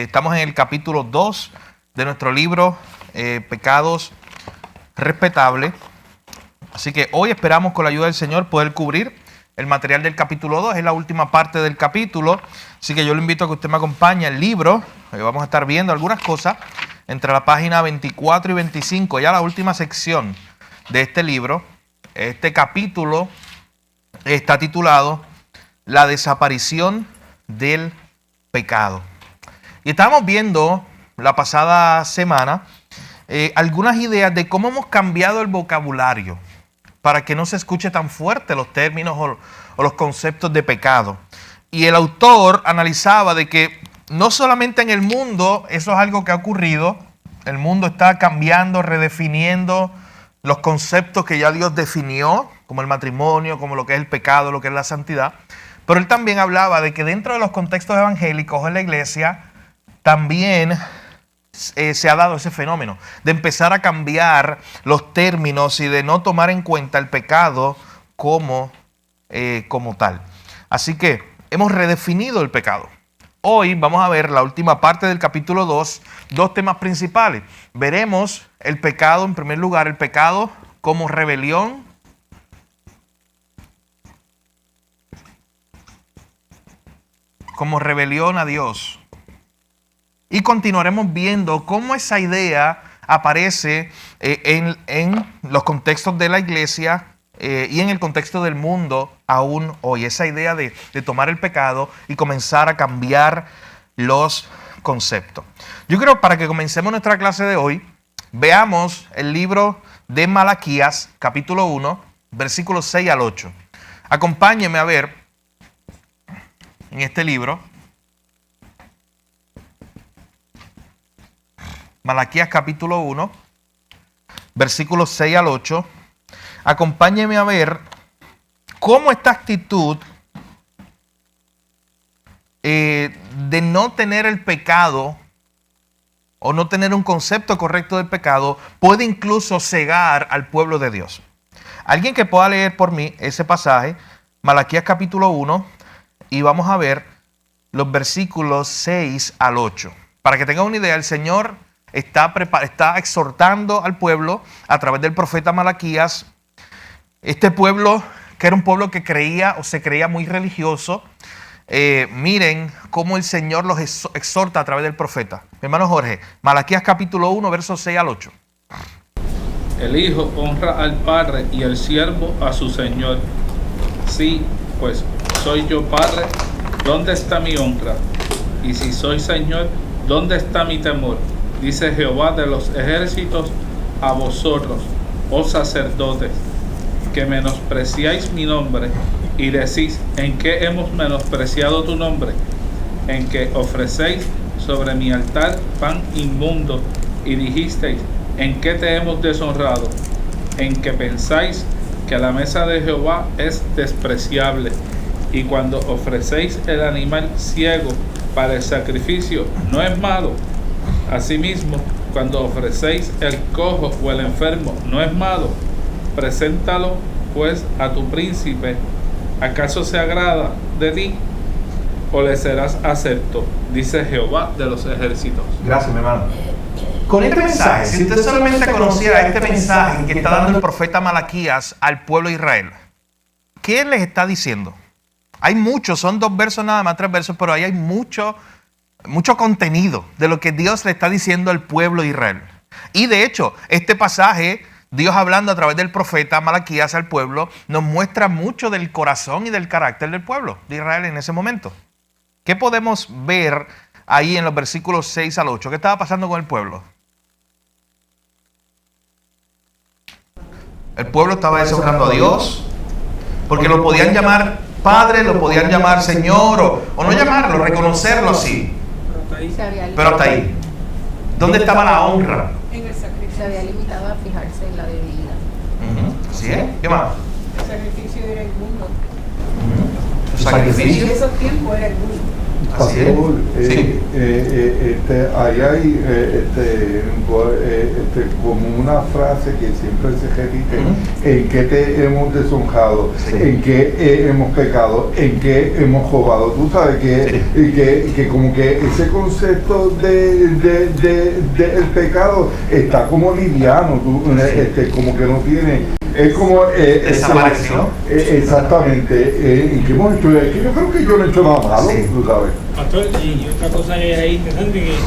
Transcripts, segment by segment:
Estamos en el capítulo 2 de nuestro libro Pecados Respetables. Así que hoy esperamos con la ayuda del Señor poder cubrir el material del capítulo 2. Es la última parte del capítulo. Así que yo le invito a que usted me acompañe al libro. Vamos a estar viendo algunas cosas entre la página 24 y 25. Ya la última sección de este libro. Este capítulo está titulado La desaparición del pecado. Y estábamos viendo la pasada semana algunas ideas de cómo hemos cambiado el vocabulario para que no se escuche tan fuerte los términos o los conceptos de pecado. Y el autor analizaba de que no solamente en el mundo eso es algo que ha ocurrido, el mundo está cambiando, redefiniendo los conceptos que ya Dios definió, como el matrimonio, como lo que es el pecado, lo que es la santidad. Pero él también hablaba de que dentro de los contextos evangélicos en la iglesia también se ha dado ese fenómeno de empezar a cambiar los términos y de no tomar en cuenta el pecado como tal. Así que hemos redefinido el pecado. Hoy vamos a ver la última parte del capítulo 2, dos temas principales. Veremos el pecado, en primer lugar, el pecado como rebelión. Como rebelión a Dios. Y continuaremos viendo cómo esa idea aparece en los contextos de la iglesia y en el contexto del mundo aún hoy. Esa idea de tomar el pecado y comenzar a cambiar los conceptos. Yo creo, para que comencemos nuestra clase de hoy, veamos el libro de Malaquías, capítulo 1, versículos 6 al 8. Acompáñeme a ver en este libro, Malaquías capítulo 1, versículos 6 al 8. Acompáñeme a ver cómo esta actitud de no tener el pecado o no tener un concepto correcto del pecado puede incluso cegar al pueblo de Dios. Alguien que pueda leer por mí ese pasaje, Malaquías capítulo 1, y vamos a ver los versículos 6 al 8. Para que tengan una idea, el Señor está exhortando al pueblo a través del profeta Malaquías. Este pueblo, que era un pueblo que creía o se creía muy religioso, miren cómo el Señor los exhorta a través del profeta. Mi hermano Jorge, Malaquías capítulo 1, versos 6 al 8. El hijo honra al padre y el siervo a su señor. Sí, pues soy yo padre, ¿dónde está mi honra? Y si soy señor, ¿dónde está mi temor? Dice Jehová de los ejércitos a vosotros, oh sacerdotes, que menospreciáis mi nombre y decís, ¿en qué hemos menospreciado tu nombre? En que ofrecéis sobre mi altar pan inmundo y dijisteis, ¿en qué te hemos deshonrado? En que pensáis que la mesa de Jehová es despreciable, y cuando ofrecéis el animal ciego para el sacrificio, no es malo. Asimismo, cuando ofrecéis el cojo o el enfermo, no es malo. Preséntalo pues a tu príncipe. ¿Acaso se agrada de ti o le serás acepto? Dice Jehová de los ejércitos. Gracias, mi hermano. Con este mensaje, si usted solamente conociera este mensaje que está dando el profeta Malaquías al pueblo de Israel, ¿qué les está diciendo? Hay muchos, son 2 versos nada más, 3 versos, pero ahí hay mucho contenido de lo que Dios le está diciendo al pueblo de Israel. Y de hecho, este pasaje, Dios hablando a través del profeta Malaquías al pueblo, nos muestra mucho del corazón y del carácter del pueblo de Israel en ese momento. ¿Qué podemos ver ahí en los versículos 6 al 8? ¿Qué estaba pasando con el pueblo? El pueblo estaba deshonrando a Dios, porque lo podían llamar Padre, lo podían llamar Señor, o no llamarlo, reconocerlo así. Pero hasta ahí. ¿Dónde estaba la honra? En el sacrificio. Se había limitado a fijarse en la bebida. ¿Así es? ¿Qué más? El sacrificio era el mundo. ¿El sacrificio? En esos tiempos era el mundo. Así es. Sí. ahí hay como una frase que siempre se repite: ¿en qué te hemos deshonrado? Sí. ¿En qué hemos pecado? ¿En qué hemos robado? Tú sabes que como que ese concepto del pecado está como liviano, como que no tiene, es como desapareció. Exactamente. ¿Y qué hemos hecho? Yo creo que yo no he hecho nada malo, tú sabes. Pastor, y otra cosa que hay interesante, que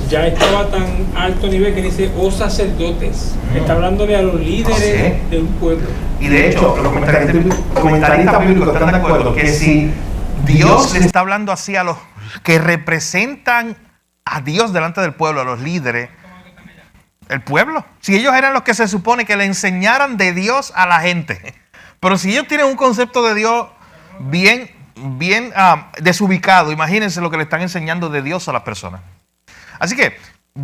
ya estaba tan alto nivel que dice, sacerdotes. Está hablándole a los líderes de un pueblo. Y de hecho, los comentaristas bíblicos están de acuerdo que si Dios le está hablando así a los que representan a Dios delante del pueblo, a los líderes, el pueblo, si ellos eran los que se supone que le enseñaran de Dios a la gente, pero si ellos tienen un concepto de Dios bien desubicado, imagínense lo que le están enseñando de Dios a las personas. Así que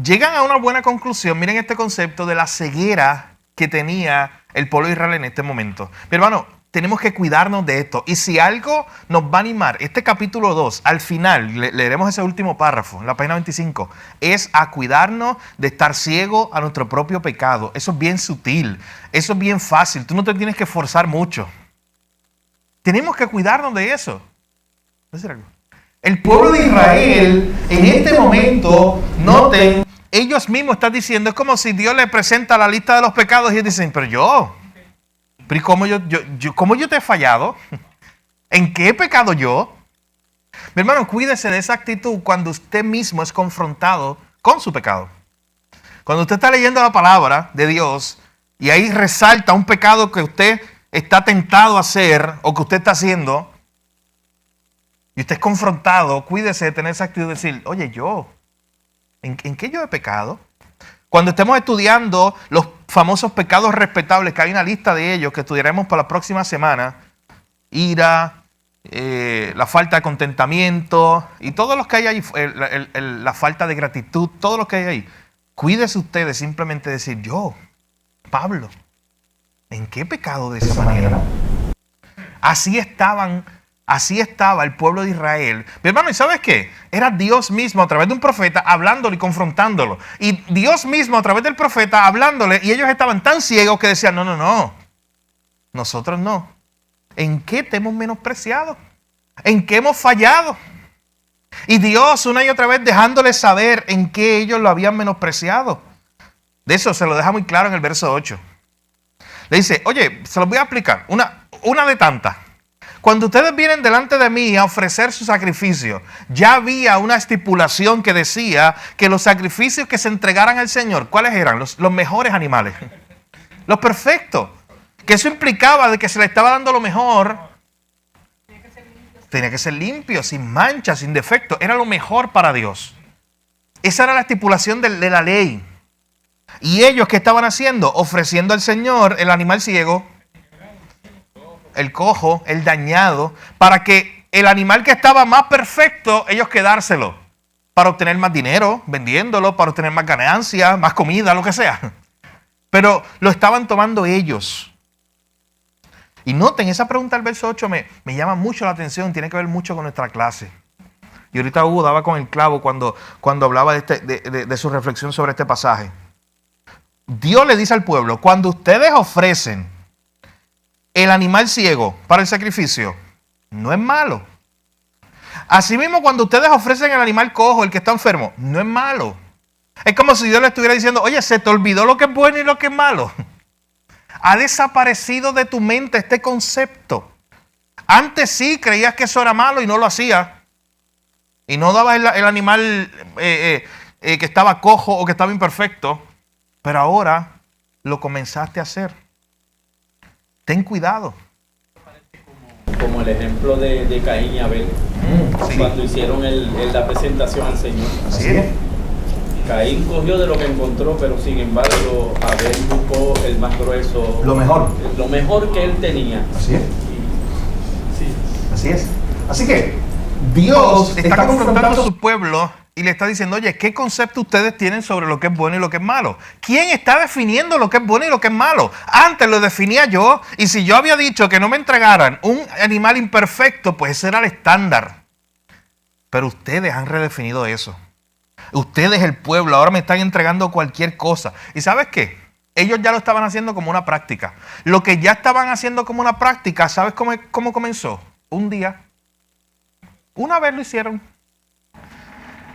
llegan a una buena conclusión. Miren este concepto de la ceguera que tenía el pueblo de Israel en este momento. Mi hermano, tenemos que cuidarnos de esto. Y si algo nos va a animar, este capítulo 2, al final, leeremos ese último párrafo, en la página 25, es a cuidarnos de estar ciego a nuestro propio pecado. Eso es bien sutil, eso es bien fácil. Tú no te tienes que esforzar mucho. Tenemos que cuidarnos de eso. El pueblo de Israel, en este momento, noten, ellos mismos están diciendo, es como si Dios les presenta la lista de los pecados y ellos dicen, pero ¿y cómo yo te he fallado? ¿En qué he pecado yo? Mi hermano, cuídese de esa actitud cuando usted mismo es confrontado con su pecado. Cuando usted está leyendo la palabra de Dios y ahí resalta un pecado que usted está tentado a hacer o que usted está haciendo, y usted es confrontado, cuídese de tener esa actitud de decir, oye, ¿en qué yo he pecado? Cuando estemos estudiando los famosos pecados respetables, que hay una lista de ellos que estudiaremos para la próxima semana, ira, la falta de contentamiento y todos los que hay ahí, la falta de gratitud, todos los que hay ahí, cuídese usted de simplemente decir, Pablo, ¿en qué pecado de esa manera? Así estaba el pueblo de Israel. Mi hermano, ¿y sabes qué? Era Dios mismo a través de un profeta hablándole y confrontándolo. Y Dios mismo a través del profeta hablándole, y ellos estaban tan ciegos que decían, no, nosotros no. ¿En qué te hemos menospreciado? ¿En qué hemos fallado? Y Dios una y otra vez dejándoles saber en qué ellos lo habían menospreciado. De eso se lo deja muy claro en el verso 8. Le dice, oye, se los voy a explicar, una de tantas. Cuando ustedes vienen delante de mí a ofrecer su sacrificio, ya había una estipulación que decía que los sacrificios que se entregaran al Señor, ¿cuáles eran? Los mejores animales, los perfectos. Que eso implicaba de que se le estaba dando lo mejor. Tenía que ser limpio, sin mancha, sin defecto. Era lo mejor para Dios. Esa era la estipulación de la ley. Y ellos, ¿qué estaban haciendo? Ofreciendo al Señor el animal ciego, el cojo, el dañado, para que el animal que estaba más perfecto, ellos quedárselo, para obtener más dinero, vendiéndolo, para obtener más ganancia, más comida, lo que sea. Pero lo estaban tomando ellos. Y noten, esa pregunta del verso 8 me llama mucho la atención, tiene que ver mucho con nuestra clase. Y ahorita Hugo daba con el clavo cuando hablaba de su reflexión sobre este pasaje. Dios le dice al pueblo, cuando ustedes ofrecen el animal ciego para el sacrificio, no es malo. Asimismo, cuando ustedes ofrecen el animal cojo, el que está enfermo, no es malo. Es como si Dios le estuviera diciendo, oye, se te olvidó lo que es bueno y lo que es malo. Ha desaparecido de tu mente este concepto. Antes sí creías que eso era malo y no lo hacías. Y no dabas el animal que estaba cojo o que estaba imperfecto. Pero ahora lo comenzaste a hacer. Ten cuidado. Como el ejemplo de Caín y Abel, Sí. cuando hicieron la presentación al Señor. Así es. Caín cogió de lo que encontró, pero sin embargo Abel buscó el más grueso, Lo mejor que él tenía. Así es. Sí. Así es. Así que Dios está confrontando a su pueblo y le está diciendo, oye, ¿qué concepto ustedes tienen sobre lo que es bueno y lo que es malo? ¿Quién está definiendo lo que es bueno y lo que es malo? Antes lo definía yo, y si yo había dicho que no me entregaran un animal imperfecto, pues ese era el estándar. Pero ustedes han redefinido eso. Ustedes, el pueblo, ahora me están entregando cualquier cosa. ¿Y sabes qué? Ellos ya lo estaban haciendo como una práctica. Lo que ya estaban haciendo como una práctica, ¿sabes cómo comenzó? Un día. Una vez lo hicieron.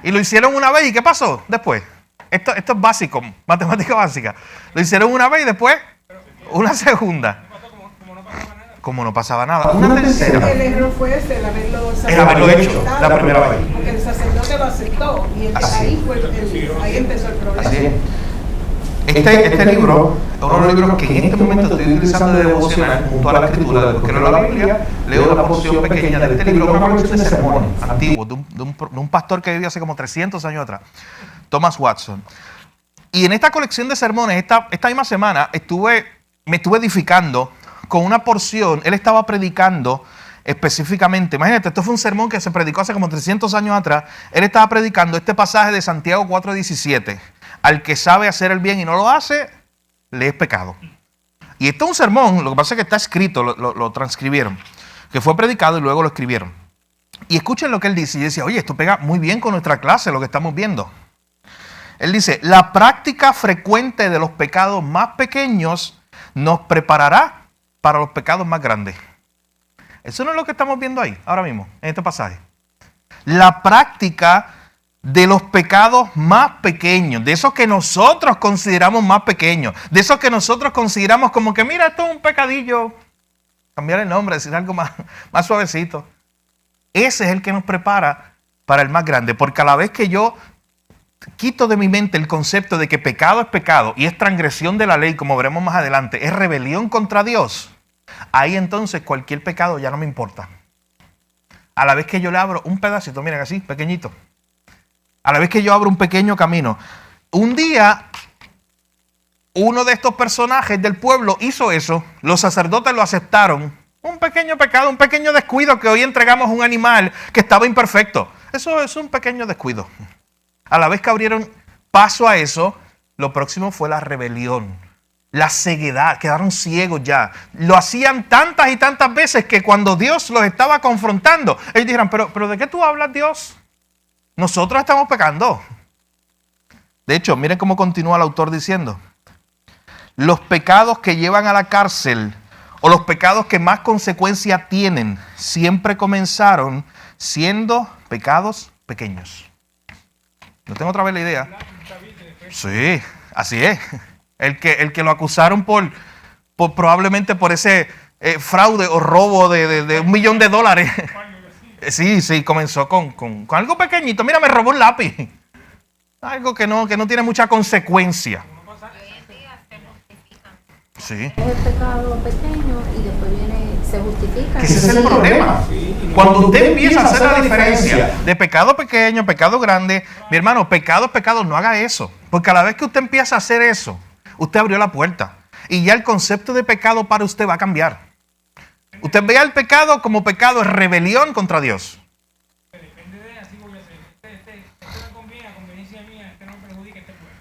Y lo hicieron una vez. ¿Y qué pasó después? Esto es básico, matemática básica. Lo hicieron una vez y después una segunda. Como no pasaba nada. Una tercera. El error fue ese, El haberlo hecho la primera vez. Porque el sacerdote lo aceptó y ahí empezó el problema. Así es. Este libro es uno de los libros que en este momento estoy utilizando de devocional junto a la escritura. Porque no la Biblia, leo la porción pequeña de este libro, una colección de sermones antiguos de un pastor que vivió hace como 300 años atrás, Thomas Watson. Y en esta colección de sermones, esta misma semana, me estuve edificando con una porción. Él estaba predicando específicamente, imagínate, esto fue un sermón que se predicó hace como 300 años atrás. Él estaba predicando este pasaje de Santiago 4:17. Al que sabe hacer el bien y no lo hace, le es pecado. Y esto es un sermón, lo que pasa es que está escrito, lo transcribieron, que fue predicado y luego lo escribieron. Y escuchen lo que él dice. Y decía, oye, esto pega muy bien con nuestra clase, lo que estamos viendo. Él dice, la práctica frecuente de los pecados más pequeños nos preparará para los pecados más grandes. Eso no es lo que estamos viendo ahí, ahora mismo, en este pasaje. La práctica de los pecados más pequeños, de esos que nosotros consideramos más pequeños, de esos que nosotros consideramos como que, mira, esto es un pecadillo, cambiar el nombre, decir algo más suavecito. Ese es el que nos prepara para el más grande, porque a la vez que yo quito de mi mente el concepto de que pecado es pecado y es transgresión de la ley, como veremos más adelante, es rebelión contra Dios, ahí entonces cualquier pecado ya no me importa. A la vez que yo le abro un pedacito, miren así, pequeñito, a la vez que yo abro un pequeño camino. Un día, uno de estos personajes del pueblo hizo eso, los sacerdotes lo aceptaron. Un pequeño pecado, un pequeño descuido, que hoy entregamos un animal que estaba imperfecto. Eso es un pequeño descuido. A la vez que abrieron paso a eso, lo próximo fue la rebelión, la ceguedad, quedaron ciegos ya. Lo hacían tantas y tantas veces que cuando Dios los estaba confrontando, ellos dijeron, pero ¿de qué tú hablas, Dios? Nosotros estamos pecando. De hecho, miren cómo continúa el autor diciendo. Los pecados que llevan a la cárcel o los pecados que más consecuencia tienen siempre comenzaron siendo pecados pequeños. ¿No tengo otra vez la idea? Sí, así es. El que lo acusaron por probablemente por ese fraude o robo de $1 millón. Sí, comenzó con algo pequeñito. Mira, me robó un lápiz. Algo que no tiene mucha consecuencia. Sí. Es el pecado pequeño y después se justifica. Que ese es el problema. Cuando usted empieza a hacer la diferencia de pecado pequeño, pecado grande, mi hermano, pecado es pecado, no haga eso. Porque a la vez que usted empieza a hacer eso, usted abrió la puerta. Y ya el concepto de pecado para usted va a cambiar. Usted vea el pecado como pecado, es rebelión contra Dios.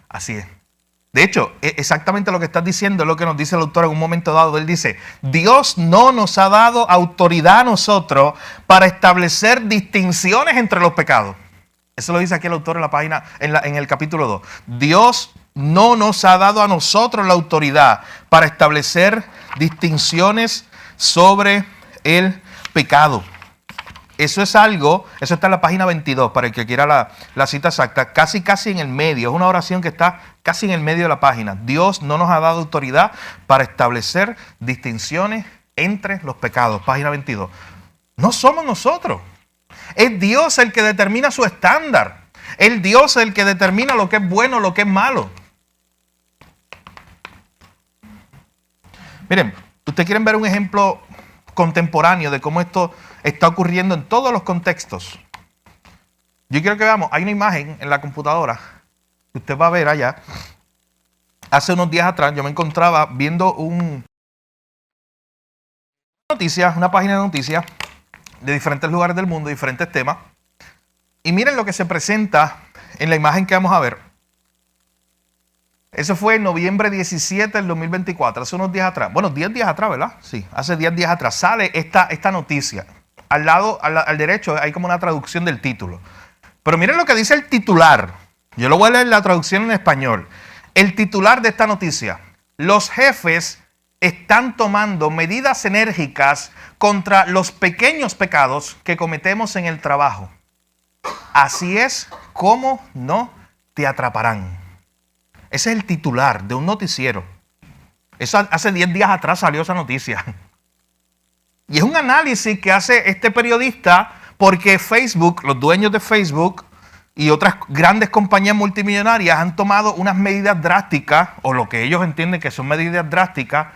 Así es. De hecho, exactamente lo que estás diciendo es lo que nos dice el autor en un momento dado. Él dice, Dios no nos ha dado autoridad a nosotros para establecer distinciones entre los pecados. Eso lo dice aquí el autor en la página, en el capítulo 2. Dios no nos ha dado a nosotros la autoridad para establecer distinciones sobre el pecado. Eso está en la página 22, para el que quiera la cita exacta, casi en el medio. Es una oración que está casi en el medio de la página. Dios no nos ha dado autoridad para establecer distinciones entre los pecados. Página 22. No somos nosotros. Es Dios el que determina su estándar. Es Dios el que determina lo que es bueno, lo que es malo. Miren, ¿ustedes quieren ver un ejemplo contemporáneo de cómo esto está ocurriendo en todos los contextos? Yo quiero que veamos, hay una imagen en la computadora que usted va a ver allá. Hace unos días atrás yo me encontraba viendo una página de noticias de diferentes lugares del mundo, diferentes temas. Y miren lo que se presenta en la imagen que vamos a ver. Eso fue en noviembre 17 del 2024, hace unos días atrás. Bueno, 10 días atrás, ¿verdad? Sí, hace 10 días atrás. Sale esta noticia. Al lado, al derecho, hay como una traducción del título. Pero miren lo que dice el titular. Yo lo voy a leer la traducción en español. El titular de esta noticia: los jefes están tomando medidas enérgicas contra los pequeños pecados que cometemos en el trabajo. Así es como no te atraparán. Ese es el titular de un noticiero. Eso hace 10 días atrás salió esa noticia. Y es un análisis que hace este periodista porque Facebook, los dueños de Facebook y otras grandes compañías multimillonarias han tomado unas medidas drásticas, o lo que ellos entienden que son medidas drásticas,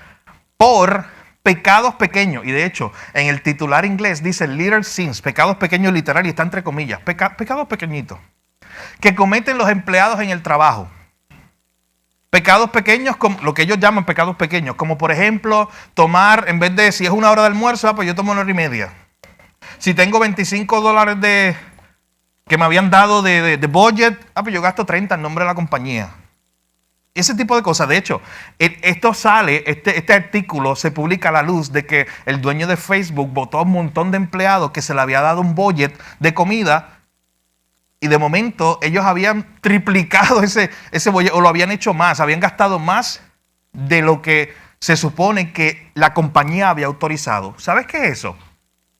por pecados pequeños. Y de hecho, en el titular inglés dice little sins, pecados pequeños literal, y está entre comillas, pecados pequeñitos, que cometen los empleados en el trabajo. Pecados pequeños, como lo que ellos llaman pecados pequeños, como por ejemplo, tomar, en vez de, si es una hora de almuerzo, pues yo tomo 1:30. Si tengo $25 que me habían dado de budget, pues yo gasto 30 en nombre de la compañía. Ese tipo de cosas. De hecho, esto sale, este artículo se publica a la luz de que el dueño de Facebook votó a un montón de empleados que se le había dado un budget de comida y de momento ellos habían triplicado ese budget, o lo habían hecho más, habían gastado más de lo que se supone que la compañía había autorizado. ¿Sabes qué es eso?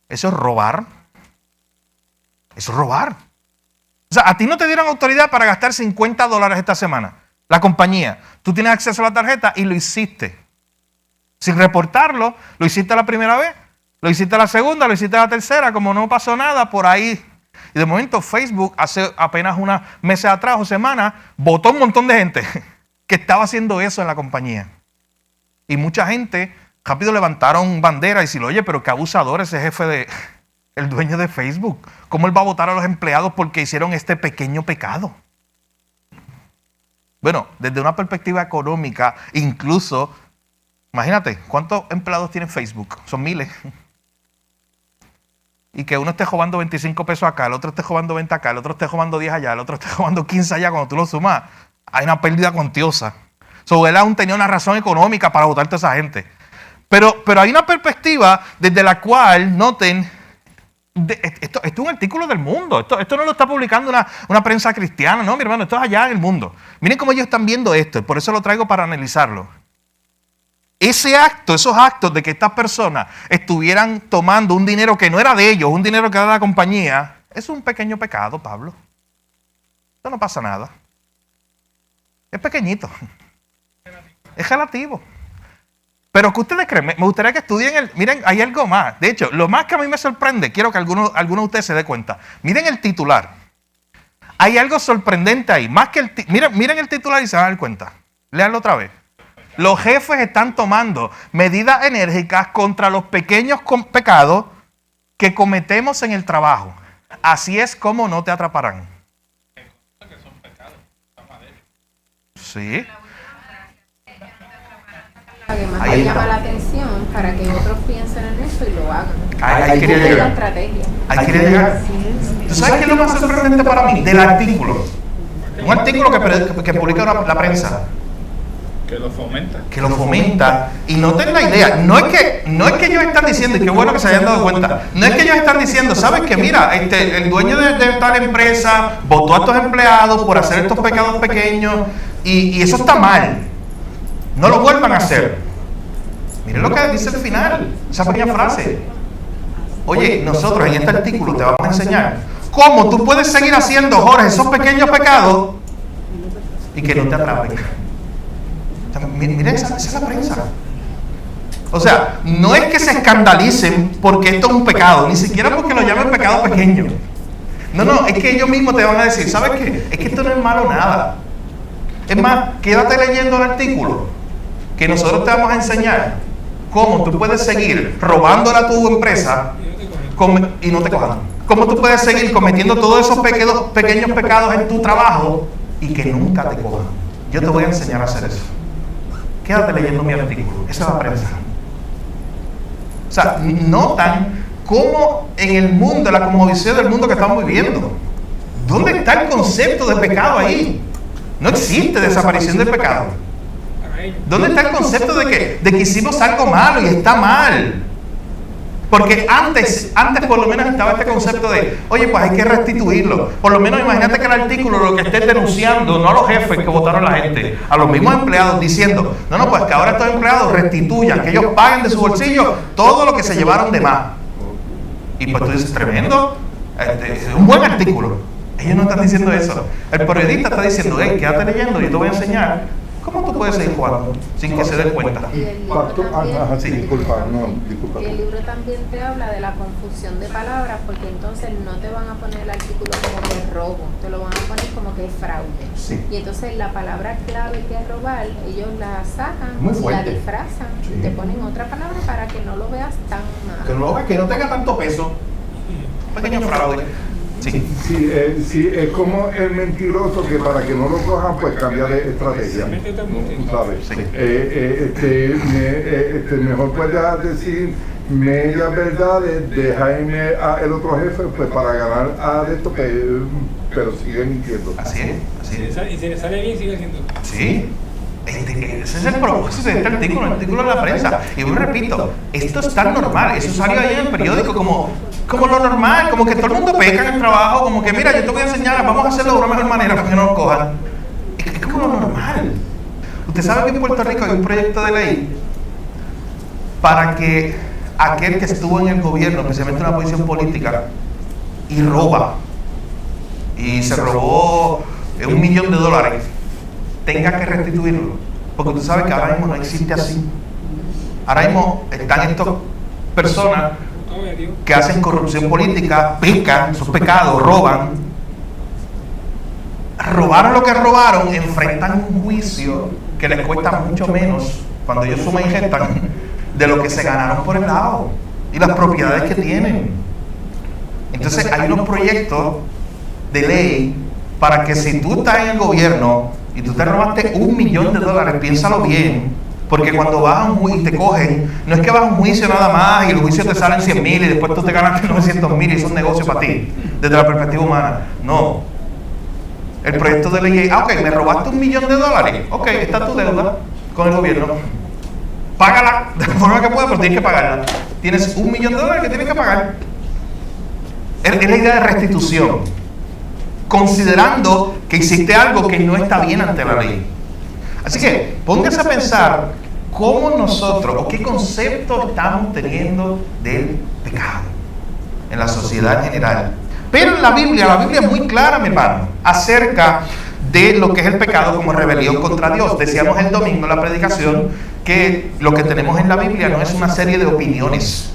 Eso es robar. Eso es robar. O sea, a ti no te dieron autoridad para gastar $50 esta semana. La compañía. Tú tienes acceso a la tarjeta y lo hiciste. Sin reportarlo, lo hiciste la primera vez, lo hiciste la segunda, lo hiciste la tercera, como no pasó nada, por ahí. Y de momento Facebook, hace apenas unos meses atrás o semanas, votó un montón de gente que estaba haciendo eso en la compañía. Y mucha gente rápido levantaron bandera y decían, oye, pero qué abusador ese jefe el dueño de Facebook. ¿Cómo él va a votar a los empleados porque hicieron este pequeño pecado? Bueno, desde una perspectiva económica, incluso, imagínate, ¿cuántos empleados tiene Facebook? Son miles. Y que uno esté robando 25 pesos acá, el otro esté robando 20 acá, el otro esté robando 10 allá, el otro esté robando 15 allá, cuando tú lo sumas, hay una pérdida cuantiosa. Él aún tenía una razón económica para votar a toda esa gente. Pero hay una perspectiva desde la cual, noten, esto es un artículo del mundo. Esto no lo está publicando una prensa cristiana, no, mi hermano, esto es allá en el mundo. Miren cómo ellos están viendo esto, y por eso lo traigo para analizarlo. Esos actos de que estas personas estuvieran tomando un dinero que no era de ellos, un dinero que era de la compañía, es un pequeño pecado, Pablo. Esto no pasa nada. Es pequeñito. Es relativo. Pero ¿qué ustedes creen? Me gustaría que estudien miren, hay algo más. De hecho, lo más que a mí me sorprende, quiero que alguno de ustedes se dé cuenta. Miren el titular. Hay algo sorprendente ahí. Más que miren el titular y se van a dar cuenta. Léanlo otra vez. Los jefes están tomando medidas enérgicas contra los pequeños pecados que cometemos en el trabajo. Así es como no te atraparán. Sí. Que más Ahí te llama está. la atención para que otros piensen en eso y lo hagan. Ahí quería Esa es la llegar. estrategia. Ahí quería llegar. ¿Tú sabes qué es lo más sorprendente para mí? Del artículo. Un artículo que publica la prensa. Que lo fomenta. Que lo fomenta. Y noten la idea. No es que ellos están diciendo, y qué bueno que se hayan dado cuenta, no es que ellos están diciendo, ¿sabes qué? Mira, el dueño de tal empresa votó a estos empleados por hacer estos pecados pequeños y eso está mal. No lo vuelvan a hacer. Miren lo que dice al final, esa pequeña frase. Oye, nosotros en este artículo te vamos a enseñar cómo tú puedes seguir haciendo, Jorge, esos pequeños pecados y que no te atrapen. Miren, esa es la prensa. O sea, no es que se escandalicen porque esto es un pecado, ni siquiera porque lo llamen pecado pequeño. No, es que ellos mismos te van a decir, ¿sabes qué? Es que esto no es malo nada. Es más, quédate leyendo el artículo que nosotros te vamos a enseñar cómo tú puedes seguir robándole a tu empresa y no te cojan. Cómo tú puedes seguir cometiendo todos esos pequeños pecados en tu trabajo y que nunca te cojan. Yo te voy a enseñar a hacer eso. Quédate leyendo mi artículo. Esa es la prensa. O sea, notan cómo en el mundo, la cosmovisión del mundo que estamos viviendo, ¿dónde está el concepto de pecado ahí? No existe desaparición del pecado. ¿Dónde está el concepto de que hicimos algo malo y está mal? Porque antes por lo menos estaba este concepto de, oye, pues hay que restituirlo. Por lo menos imagínate que el artículo lo que esté denunciando, no a los jefes que votaron a la gente, a los mismos empleados diciendo, no, pues que ahora estos empleados restituyan, que ellos paguen de su bolsillo todo lo que se llevaron de más. Y pues tú dices, tremendo, es un buen artículo. Ellos no están diciendo eso. El periodista está diciendo, quédate leyendo, yo te voy a enseñar cómo tú puedes seguir jugando sin que se den cuenta. Y el libro también, Sí. Disculpa. y el libro también te habla de la confusión de palabras, porque entonces no te van a poner el artículo como que es robo, te lo van a poner como que es fraude. Sí. Y entonces la palabra clave que es robar, ellos la sacan, Muy la fuerte. disfrazan, Sí. y te ponen otra palabra para que no lo veas tan mal. Que no tenga tanto peso. Pequeño fraude. Sí. Sí, es como el mentiroso que para que no lo cojan, pues cambia de estrategia. ¿No? ¿Sabes? Sí. Mejor puedes decir medias verdades, dejarme a el otro jefe pues para ganar a esto, pero sigue mintiendo. Así es. Y si le sale bien, sigue haciendo. Sí. Ese es el propósito de este artículo, el artículo de la prensa. Y yo repito, esto es tan normal. Eso salió ahí en el periódico como lo normal, como que todo el mundo peca en el trabajo, como que mira, yo te voy a enseñar, vamos a hacerlo de una mejor manera para que no nos cojan. Es como lo normal. Usted sabe que en Puerto Rico hay un proyecto de ley para que aquel que estuvo en el gobierno, especialmente en una posición política, y roba, y se robó $1 millón, tenga que restituirlo. Porque tú sabes que ahora mismo no existe así. Ahora mismo están estas personas que hacen corrupción política, pecan, sus pecados, robaron lo que robaron, enfrentan un juicio que les cuesta mucho menos cuando ellos suman y restan de lo que se ganaron por el lado y las propiedades que tienen. Entonces hay unos proyectos de ley para que si tú estás en el gobierno y tú te robaste $1 millón, piénsalo bien, porque cuando vas a un juicio y te cogen, no es que vas a un juicio nada más y el juicio te salen 100,000 y después tú te ganas 900,000 y es un negocio para ti, desde la perspectiva humana. No. El proyecto de ley es, ok, me robaste $1 millón, ok, está tu deuda con el gobierno, págala de la forma que puedas, pero tienes que pagarla. Tienes $1 millón que tienes que pagar. Es la idea de restitución, considerando que hiciste algo que no está bien ante la ley. Así que póngase a pensar cómo nosotros, o qué concepto estamos teniendo del pecado en la sociedad en general. Pero en la Biblia es muy clara, mi hermano, acerca de lo que es el pecado como rebelión contra Dios. Decíamos el domingo en la predicación que lo que tenemos en la Biblia no es una serie de opiniones.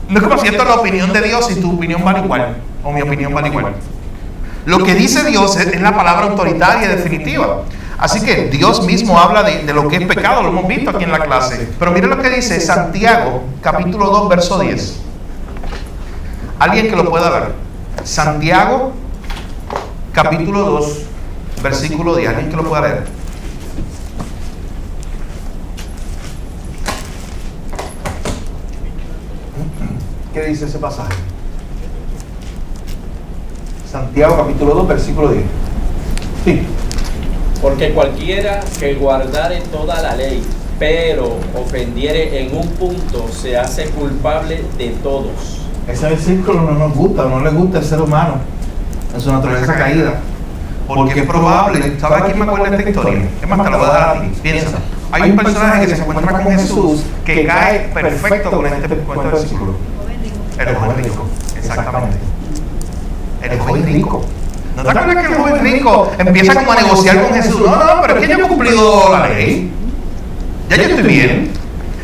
No es como si esto es la opinión de Dios y tu opinión vale igual, o mi opinión vale igual. Lo que dice Dios es la palabra autoritaria y definitiva. Así que Dios mismo habla de lo que es pecado, lo hemos visto aquí en la clase. Pero mire lo que dice Santiago, capítulo 2, verso 10. Alguien que lo pueda ver. Santiago, capítulo 2, versículo 10. Alguien que lo pueda leer. ¿Qué dice ese pasaje? Santiago capítulo 2, versículo 10. Sí. Porque cualquiera que guardare toda la ley, pero ofendiere en un punto, se hace culpable de todos. Ese versículo no nos gusta, no le gusta al ser humano en su naturaleza caída. Porque es probable, ¿sabes quién me acuerda de esta historia? Es más, te lo voy a dar a ti, piensa. Hay un personaje que se encuentra con Jesús que cae perfecto con este versículo. El joven rico, exactamente. El joven rico. ¿No te acuerdas que el joven rico empieza como a negociar con Jesús? No, pero es que yo he cumplido la ley. Ya yo estoy bien.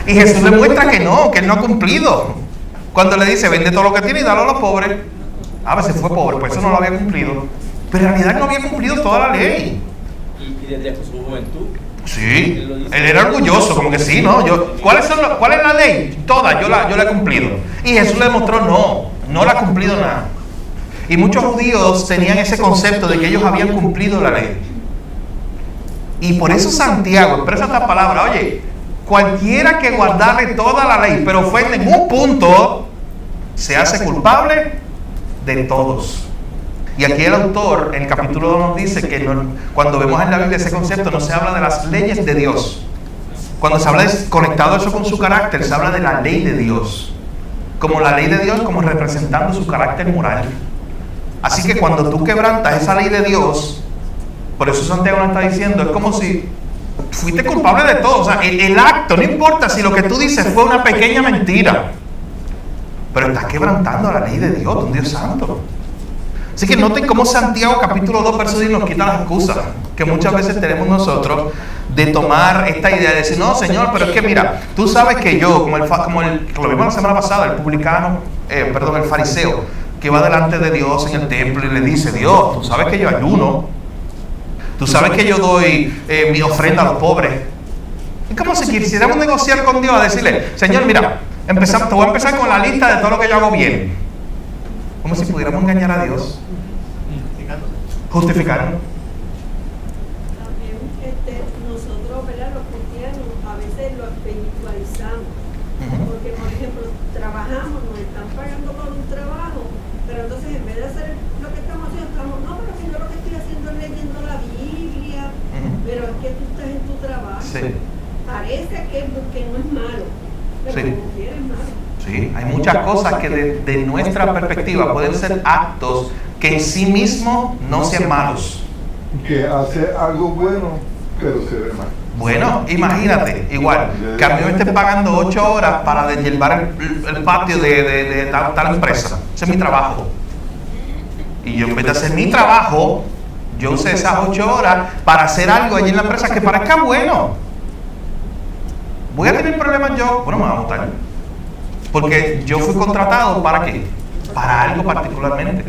Y Jesús le muestra que no, que él no ha cumplido. Cuando le dice, vende todo lo que tiene y dalo a los pobres. A veces fue pobre, pues eso no lo había cumplido. Pero en realidad no había cumplido toda la ley. Y desde su juventud. Sí, él era orgulloso, como que sí, ¿no? ¿Cuál es la ley? Toda, yo la he cumplido. Y Jesús le demostró, no la ha cumplido nada. Y muchos judíos tenían ese concepto de que ellos habían cumplido la ley. Y por eso Santiago expresa esta palabra, oye, cualquiera que guardare toda la ley, pero ofende en un punto, se hace culpable de todos. Y aquí el autor, en el capítulo 2 nos dice que cuando vemos en la Biblia ese concepto, no se habla de las leyes de Dios. Cuando se habla conectado eso con su carácter, se habla de la ley de Dios. como la ley de Dios, como representando su carácter moral. Así que cuando tú quebrantas esa ley de Dios, por eso Santiago nos está diciendo, es como si fuiste culpable de todo. O sea, el acto, no importa si lo que tú dices fue una pequeña mentira, pero estás quebrantando la ley de Dios, un Dios santo. Así que noten cómo Santiago capítulo 2 verso 10 nos quita las excusas que muchas veces tenemos nosotros de tomar esta idea de decir, no Señor, pero es que mira, tú sabes que yo, como lo vimos la semana pasada, el publicano, el fariseo, que va delante de Dios en el templo y le dice, Dios, tú sabes que yo ayuno, tú sabes que yo doy mi ofrenda a los pobres. Es como si quisiéramos negociar con Dios, a decirle, Señor, mira, te voy a empezar con la lista de todo lo que yo hago bien. Como si pudiéramos engañar a Dios. Justificarnos. También nosotros, ¿verdad? Los cristianos a veces lo espiritualizamos. Porque, por ejemplo, trabajamos, nos están pagando por un trabajo, pero entonces en vez de hacer lo que estamos haciendo, no, pero si yo lo que estoy haciendo es leyendo la Biblia, pero es que tú estás en tu trabajo. Sí. Parece que no es malo, pero como quiera es malo. Sí, hay muchas cosas que de nuestra perspectiva pueden ser actos que en sí mismos no sean malos. Que hace algo bueno, pero se ve mal. Bueno, imagínate, igual, que a mí me estén pagando 8 horas para deshiervar el patio de tal empresa. Ese es mi trabajo. Y yo, en vez de hacer mi trabajo, yo usé esas 8 horas para hacer algo allí en la empresa que parezca bueno. ¿Voy a tener problemas yo? Bueno, me voy a votar. Porque yo fui contratado ¿para qué? Para algo particularmente.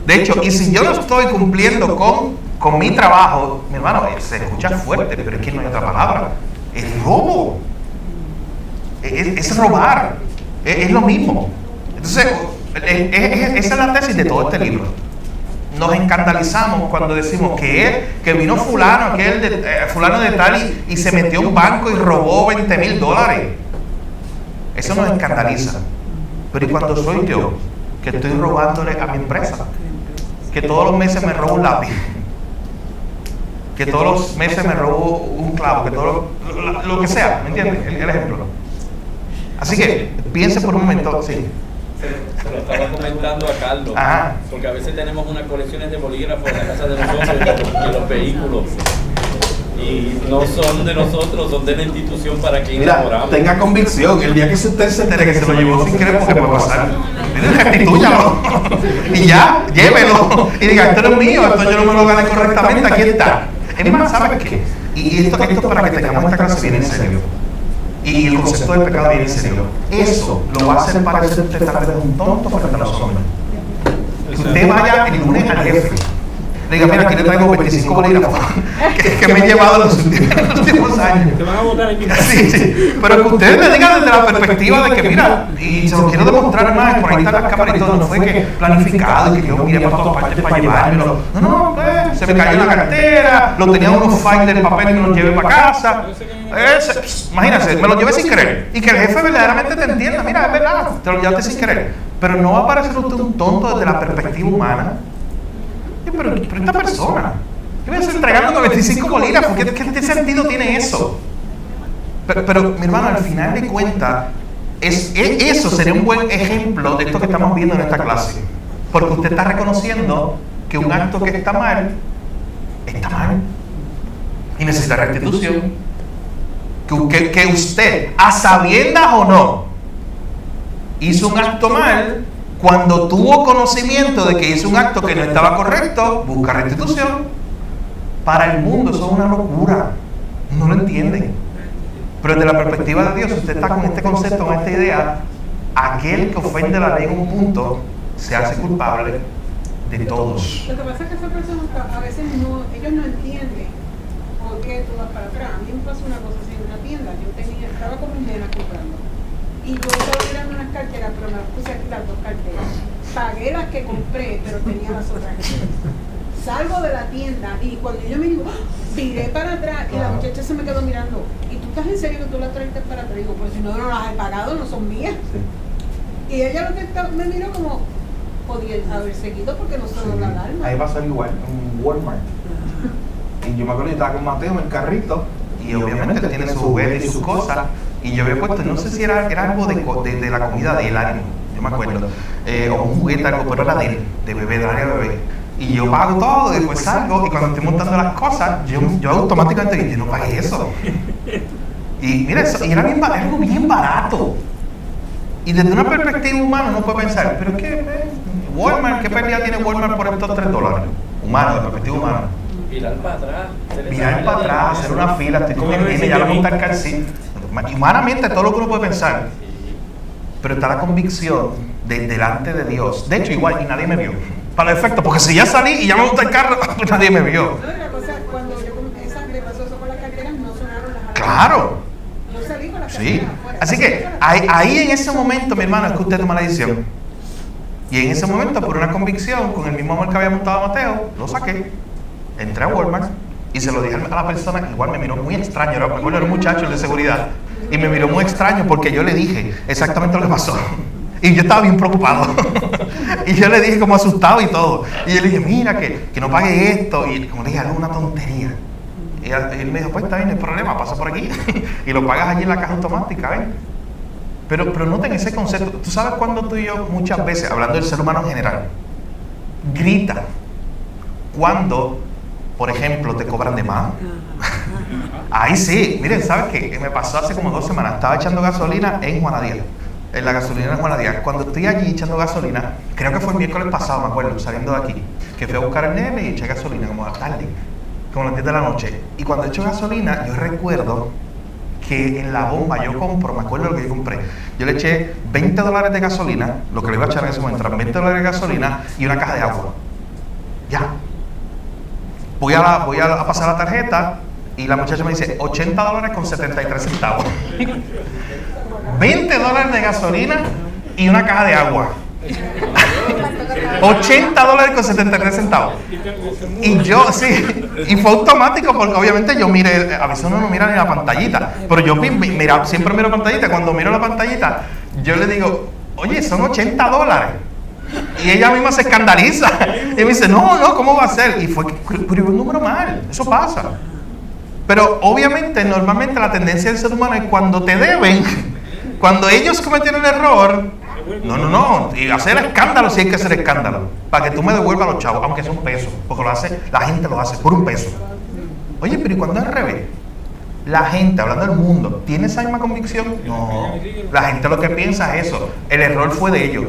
De hecho, y si yo no estoy cumpliendo con mi trabajo, mi hermano, se escucha fuerte, pero es que no hay otra palabra. Es robo. Es robar. Es lo mismo. Entonces, esa es la tesis de todo este libro. Nos escandalizamos cuando decimos que vino fulano, fulano de tal y se metió a un banco y robó $20,000. Eso nos escandaliza. Pero ¿y cuando soy yo, que estoy robándole a mi empresa? Que todos los meses me robo un lápiz, que todos los meses me robo un clavo, que lo que sea, ¿me entiendes? El ejemplo. Así que piense por un momento, sí. Se lo estaba comentando a Carlos, porque a veces tenemos unas colecciones de bolígrafos en la casa de nosotros y los vehículos. Y no son de nosotros, son de la institución para que inauguramos. Tenga convicción, el día que usted se entere que se lo llevó sin querer, porque puede pasar, restitúyalo y ya, llévelo y diga, esto no es mío, esto yo no me lo gané correctamente, aquí está. Es más, ¿sabes qué? Y esto es para que tengamos esta clase bien en serio. Y el concepto del pecado bien en serio. Eso lo va a hacer parecer usted tal vez un tonto frente a los hombres. Que usted vaya el lunes al jefe. Diga, mira, aquí le traigo 25 bolígrafos que me he llevado en los últimos años. Te van a botar aquí. Sí. Pero que ustedes me digan desde la perspectiva de que, mira, y se lo quiero demostrar más, por ahí están las cámaras y todo, no fue que planificado y que yo miré para todas partes para llevármelo. No, se me cayó la cartera, lo tenía unos files del papel que los llevé para casa. Imagínense, me lo llevé sin querer. Y que el jefe verdaderamente te entienda, mira, es verdad, te lo llevaste sin querer. Pero no va a parecer usted un tonto desde la perspectiva humana. Pero esta persona, ¿qué me está entregando 95 bolígrafos? ¿Qué sentido tiene eso? Pero mi hermano, al final de cuentas, eso sería un buen ejemplo de esto que estamos viendo en esta clase. Porque usted está reconociendo que un acto que está mal, y necesita restitución. Que usted, a sabiendas o no, hizo un acto mal. Cuando tuvo conocimiento de que hizo un acto que no estaba correcto, busca restitución. Para el mundo eso es una locura. No lo entienden. Pero desde la perspectiva de Dios, usted está con este concepto, con esta idea, aquel que ofende la ley en un punto, se hace culpable de todos. Lo que pasa es que esas personas a veces ellos no entienden por qué tú vas para atrás. A mí me pasó una cosa así en una tienda. Estaba con mi nena comprando. Y yo estaba mirando unas carteras, pero me puse aquí las 2 carteras. Pagué las que compré, pero tenía las otras. Salgo de la tienda y cuando yo me digo, viré para atrás y la muchacha se me quedó mirando. ¿Y tú estás en serio que tú las traiste para atrás? Digo, pues si no las he pagado, no son mías. Sí. Y ella me miró como, podía haber seguido porque no sonó la alarma. Ahí va a ser igual, un Walmart. Y yo me acuerdo que estaba con Mateo en el carrito y obviamente él tiene su juguete y sus cosas. Y yo había puesto, no sé si era algo de la comida del ánimo. yo me acuerdo, o un juguete, algo, pero era de bebé, de área de bebé. Y yo pago todo, y después salgo, y cuando estoy montando las cosas, yo automáticamente digo, yo no pagué eso. Y mira, eso, y era algo bien barato. Y desde una perspectiva humana uno puede pensar, pero ¿qué? Walmart, ¿qué pérdida tiene Walmart por estos $3? Humano, de perspectiva humana. Mirar para atrás. Mirar para atrás, hacer una fila, estoy con el nene, ya lo monta el calcín. Humanamente todo lo que uno puede pensar. Pero está la convicción de delante de Dios. De hecho, igual, y nadie me vio. Para el efecto, porque si ya salí y ya me monté el carro, nadie me vio. No, la cosa, cuando yo me pasó eso con las carteras, no sonaron las alarmas. Claro. No salí con las Sí. carteras afuera. Así que ahí en ese momento, mi hermano, es que usted toma la decisión. Y en ese momento, por una convicción, con el mismo amor que había montado a Mateo, lo saqué. Entré a Walmart y se lo dije a la persona, igual me miró muy extraño, era un muchacho de seguridad, y me miró muy extraño porque yo le dije exactamente lo que pasó. Y yo estaba bien preocupado. Y yo le dije como asustado y todo. Y yo le dije, mira, que no pague esto. Y como le dije, es una tontería. Y él me dijo, pues está bien, no hay problema, pasa por aquí. Y lo pagas allí en la caja automática, ¿ven? Pero noten ese concepto. Tú sabes cuando tú y yo muchas veces, hablando del ser humano en general, grita cuando, por ejemplo, te cobran de más. Ahí sí, miren, ¿sabes qué? Me pasó hace como 2 semanas. Estaba echando gasolina en Juana Díaz, en la gasolinera de Juana Díaz. Cuando estoy allí echando gasolina, creo que fue el miércoles pasado, me acuerdo, saliendo de aquí, que fui a buscar el nene y eché gasolina como a la tarde, como a las 10 de la noche. Y cuando echo gasolina, yo recuerdo que en la bomba yo compro, me acuerdo lo que yo compré, yo le eché $20 de gasolina, lo que le iba a echar en ese momento eran $20 de gasolina y una caja de agua. Ya. Voy a pasar la tarjeta y la muchacha me dice $80 con 73 centavos. $20 de gasolina y una caja de agua. $80 con 73 centavos. Y yo, sí, y fue automático porque obviamente yo miré, a veces uno no mira ni la pantallita, pero yo siempre miro pantallita. Cuando miro la pantallita, yo le digo, oye, son $80. Y ella misma se escandaliza. Y me dice, no, ¿cómo va a ser? Y fue, pero un número mal, eso pasa. Pero obviamente, normalmente la tendencia del ser humano es cuando te deben, cuando ellos cometieron el error, no, y hacer escándalo si hay que hacer escándalo, para que tú me devuelvas los chavos, aunque sea un peso, porque la gente lo hace por un peso. Oye, pero ¿y cuando es al revés? La gente, hablando del mundo, ¿tiene esa misma convicción? No, la gente lo que piensa es eso, el error fue de ellos,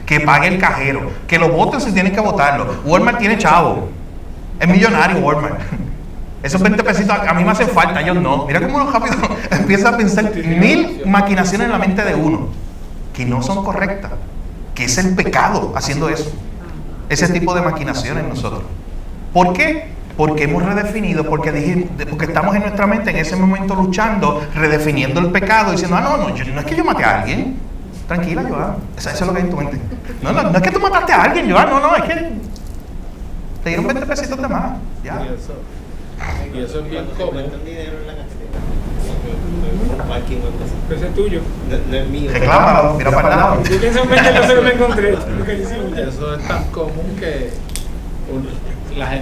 que pague el cajero, que lo voten si tienen que votarlo. Walmart tiene chavo, es millonario Walmart. Esos 20 pesitos a mí me hacen falta, ellos no. Mira cómo uno rápido empieza a pensar 1000 maquinaciones en la mente de uno que no son correctas, que es el pecado haciendo eso, ese tipo de maquinaciones nosotros. ¿Por qué? Porque hemos redefinido, porque estamos en nuestra mente en ese momento luchando, redefiniendo el pecado, diciendo, no es que yo maté a alguien. Tranquila, Joan, eso es lo que hay en tu mente. No es que tú mataste a alguien, Joan, no, es que te dieron 20 pesitos de más, ya. Y eso es bien común. Ese es tuyo. No es mío. Reclámalo, mira para el lado. Yo pienso en 20 pesos que me encontré. Eso es tan común que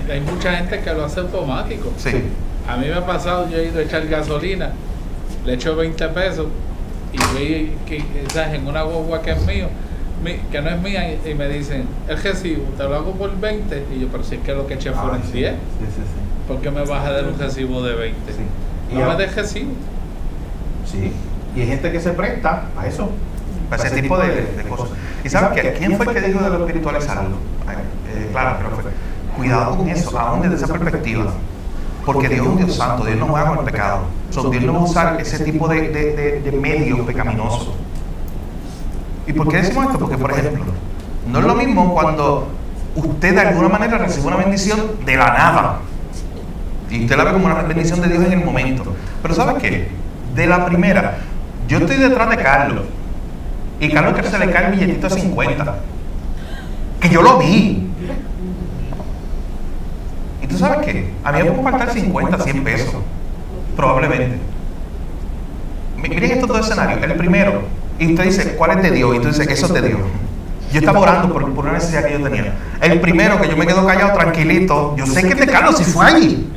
hay mucha gente que lo hace automático. Sí. A mí me ha pasado, yo he ido a echar gasolina, le echo 20 pesos y vi que ¿sabes? En una guagua que es mío, que no es mía, y me dicen, el recibo, te lo hago por 20, y yo, pero si es que lo que eché fueron 10, Sí. ¿por qué me vas a dar un recibo de 20? Sí. No me des recibo. Sí, y hay gente que se presta a eso, para ese tipo de cosas. ¿Y sabes qué? ¿Quién fue el que dijo de lo espiritualizarlo? Claro, pero fue. Cuidado con eso, aún desde esa perspectiva. Porque Dios es un Dios santo, Dios no juega con el pecado. Dios no va a usar ese tipo de medios pecaminosos. ¿Y por qué decimos esto? Porque, por ejemplo, no es lo mismo cuando usted de alguna manera recibe una bendición de la nada. Y usted la ve como una bendición de Dios en el momento. Pero ¿sabes qué? De la primera, yo estoy detrás de Carlos. Y Carlos que se le cae el billetito de 50. Que yo lo vi. ¿Y tú sabes qué? A mí me puede faltar 50, 100 pesos. Probablemente. Miren estos dos escenarios. El primero, y usted dice, ¿cuál es de Dios? Y tú dices, eso es de Dios. Yo estaba orando por una necesidad que yo tenía. El primero, que yo me quedo callado, tranquilito. Yo sé que es de Carlos, si fue allí.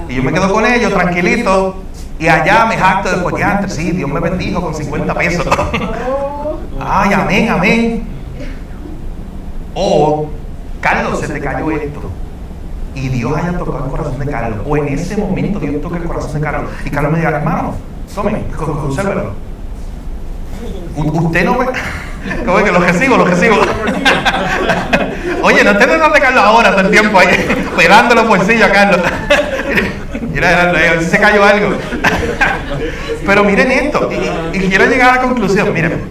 Y yo me quedo con ellos, tranquilito. Y allá me jacto después, sí, Dios me bendijo con 50 pesos. Ay, amén, amén. O, Carlos, se te cayó esto. Y Dios haya tocado el corazón de Carlos. O en ese momento Dios toca el corazón de Carlos. Y Carlos me diga, hermano, tomen, consérvelo. Usted no me... ¿Cómo es que lo recibo? Oye, no estés dejando de Carlos ahora todo el tiempo ahí, pegando los bolsillos a Carlos. Mira, a ver si se cayó algo. Pero miren esto, y quiero llegar a la conclusión. Miren,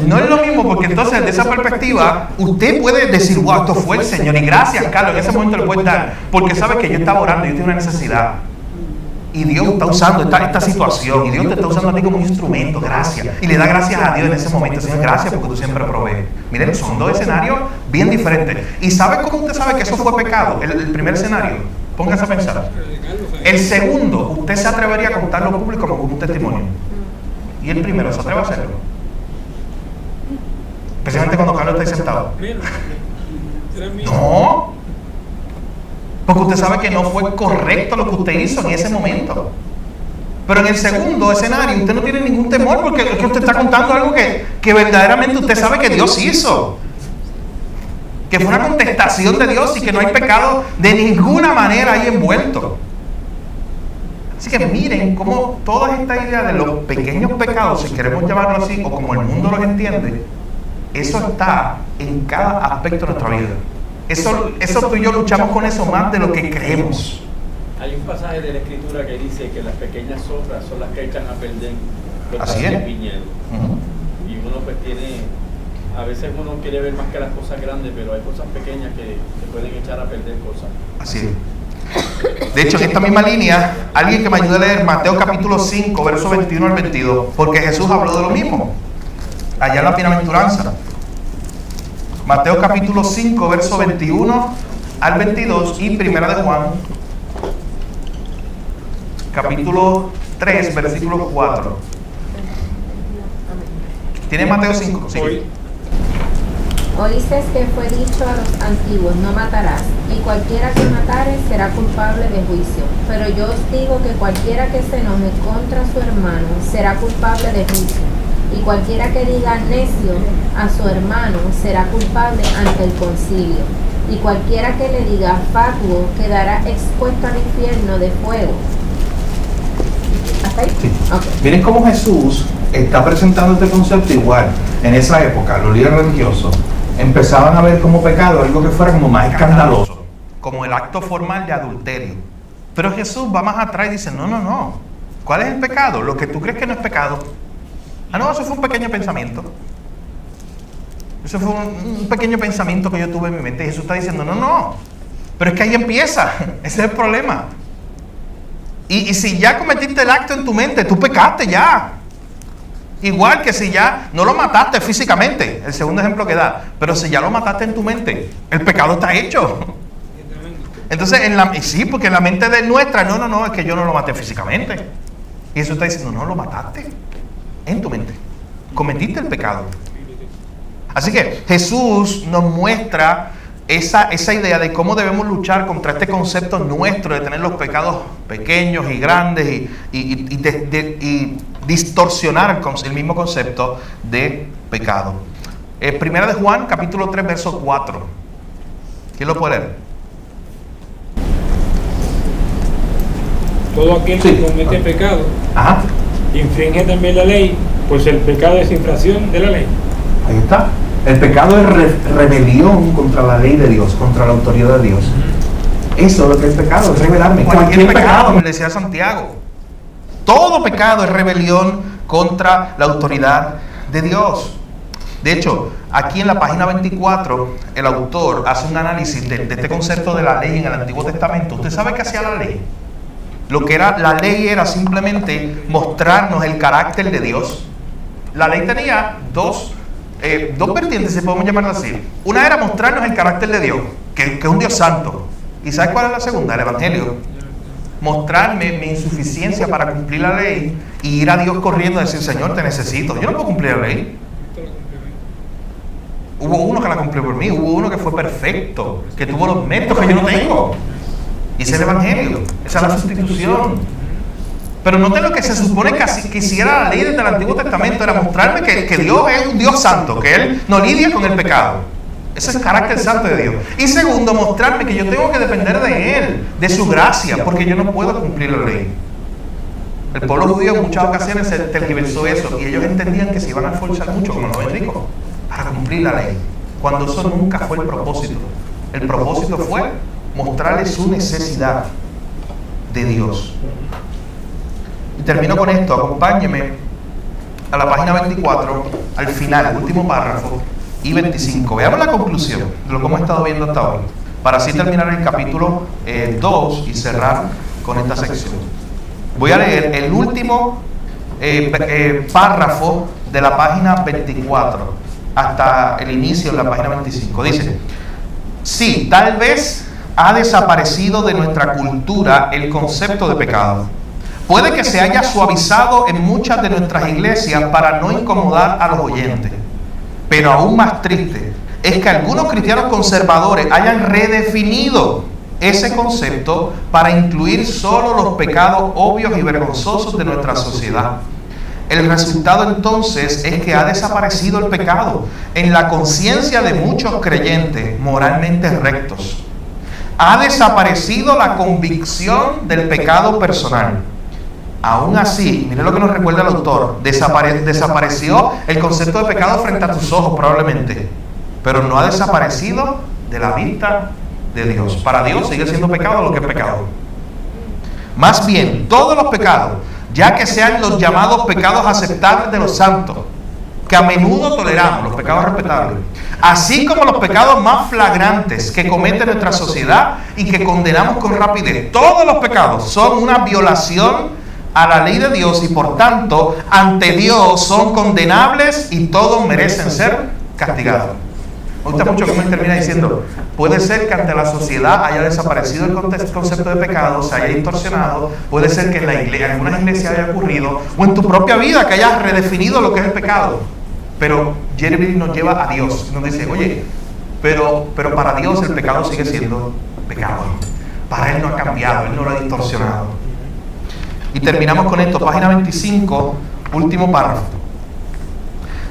no es lo mismo, porque entonces de esa perspectiva usted puede decir, wow, esto fue el Señor, y gracias, Carlos, en ese momento le puede dar, porque sabe que yo estaba orando, yo tengo una necesidad, y Dios está usando esta situación, y Dios te está usando a ti como un instrumento, gracias, y le da gracias a Dios en ese momento. Señor, gracias porque tú siempre provees. Miren, son dos escenarios bien diferentes. ¿Y sabe cómo usted sabe que eso fue pecado? El primer escenario, póngase a pensar. El segundo, usted se atrevería a contarlo público como un testimonio, y el primero se atreve a hacerlo, especialmente cuando Carlos está ahí sentado. No, porque usted sabe que no fue correcto lo que usted hizo en ese momento. Pero en el segundo escenario usted no tiene ningún temor, porque es que usted está contando algo que verdaderamente usted sabe que Dios hizo, que fue una contestación de Dios y que no hay pecado de ninguna manera ahí envuelto. Así que miren cómo toda esta idea de los pequeños pecados, si queremos llamarlo así, o como el mundo los entiende, eso está en cada aspecto de nuestra vida. Eso tú y yo luchamos con eso más de lo que creemos. Hay un pasaje de la Escritura que dice que las pequeñas obras son las que echan a perder los viñedos. Y uno pues tiene, a veces uno quiere ver más que las cosas grandes, pero hay cosas pequeñas que pueden echar a perder cosas. Así es. De hecho, en esta misma línea, alguien que me ayude a leer Mateo capítulo 5, versos 21 al 22, porque Jesús habló de lo mismo allá en la bienaventuranza. Mateo capítulo 5, verso 21 al 22, y Primera de Juan capítulo 3, versículo 4. ¿Tiene Mateo 5? Sí. Oísteis que fue dicho a los antiguos, no matarás, y cualquiera que matare será culpable de juicio. Pero yo os digo que cualquiera que se enoje contra su hermano será culpable de juicio. Y cualquiera que diga necio a su hermano será culpable ante el concilio. Y cualquiera que le diga fatuo quedará expuesto al infierno de fuego. ¿Hasta ahí? Sí. Okay. Miren cómo Jesús está presentando este concepto igual. En esa época, los líderes religiosos empezaban a ver como pecado algo que fuera como más escandaloso, como el acto formal de adulterio. Pero Jesús va más atrás y dice, no. ¿Cuál es el pecado? Lo que tú crees que no es pecado. No, eso fue un pequeño pensamiento. Eso fue un pequeño pensamiento que yo tuve en mi mente. Y Jesús está diciendo, no. Pero es que ahí empieza. Ese es el problema. Y si ya cometiste el acto en tu mente, tú pecaste ya. Igual que si ya no lo mataste físicamente, el segundo ejemplo que da, pero si ya lo mataste en tu mente, el pecado está hecho. Entonces, sí, porque en la mente de nuestra, no, es que yo no lo maté físicamente. Y Jesús está diciendo, no, lo mataste en tu mente. Cometiste el pecado. Así que Jesús nos muestra esa idea de cómo debemos luchar contra este concepto nuestro de tener los pecados pequeños y grandes y distorsionar el mismo concepto de pecado. Primera de Juan, capítulo 3, verso 4. ¿Quién lo puede leer? Todo aquel que comete pecado infringe también la ley, pues el pecado es infracción de la ley. Ahí está. El pecado es rebelión contra la ley de Dios, contra la autoridad de Dios. Eso es lo que es pecado, es rebelarme. Cualquier pecado, como le decía Santiago, todo pecado es rebelión contra la autoridad de Dios. De hecho, aquí en la página 24, el autor hace un análisis de este concepto de la ley en el Antiguo Testamento. ¿Usted sabe qué hacía la ley? Lo que era la ley era simplemente mostrarnos el carácter de Dios. La ley tenía dos vertientes, si podemos llamarlo así. Una era mostrarnos el carácter de Dios, que es un Dios santo. ¿Y sabes cuál es la segunda? El Evangelio. Mostrarme mi insuficiencia para cumplir la ley y ir a Dios corriendo y decir, Señor, te necesito. Yo no puedo cumplir la ley. Hubo uno que la cumplió por mí, hubo uno que fue perfecto, que tuvo los méritos que yo no tengo. Y ese es el Evangelio, esa es la sustitución. Pero noten lo que se supone que hiciera la ley desde el Antiguo Testamento, era mostrarme que Dios es un Dios santo, que Él no lidia con el pecado. Ese es el carácter santo de Dios. Y segundo, mostrarme que yo tengo que depender de Él, de su gracia, porque yo no puedo cumplir la ley. El pueblo judío en muchas ocasiones se tergiversó eso, y ellos entendían que se iban a esforzar mucho, como lo ven rico, para cumplir la ley, cuando eso nunca fue el propósito. El propósito fue mostrarles su necesidad de Dios. Y termino con esto. Acompáñeme a la página 24, al final, último párrafo, y 25. Veamos la conclusión de lo que hemos estado viendo hasta ahora, para así terminar el capítulo 2 y cerrar con esta sección. Voy a leer el último párrafo de la página 24 hasta el inicio de la página 25. Dice: sí, tal vez ha desaparecido de nuestra cultura el concepto de pecado. Puede que se haya suavizado en muchas de nuestras iglesias para no incomodar a los oyentes. Pero aún más triste es que algunos cristianos conservadores hayan redefinido ese concepto para incluir solo los pecados obvios y vergonzosos de nuestra sociedad. El resultado entonces es que ha desaparecido el pecado en la conciencia de muchos creyentes moralmente rectos. Ha desaparecido la convicción del pecado personal. Aún así, mire lo que nos recuerda el autor, desapareció el concepto de pecado frente a tus ojos probablemente, pero no ha desaparecido de la vista de Dios. Para Dios sigue siendo pecado lo que es pecado. Más bien, todos los pecados, ya que sean los llamados pecados aceptables de los santos, que a menudo toleramos, los pecados respetables, así como los pecados más flagrantes que comete nuestra sociedad y que condenamos con rapidez, todos los pecados son una violación a la ley de Dios y por tanto ante Dios son condenables y todos merecen ser castigados. Me gusta mucho cómo él termina diciendo: puede ser que ante la sociedad haya desaparecido el concepto de pecado, se haya distorsionado, puede ser que en la iglesia, en algunas iglesias haya ocurrido, o en tu propia vida que hayas redefinido lo que es el pecado. Pero Jeremy nos lleva a Dios, nos dice: oye, pero para Dios el pecado sigue siendo pecado. Para Él no ha cambiado, Él no lo ha distorsionado. Y terminamos con esto, página 25, último párrafo.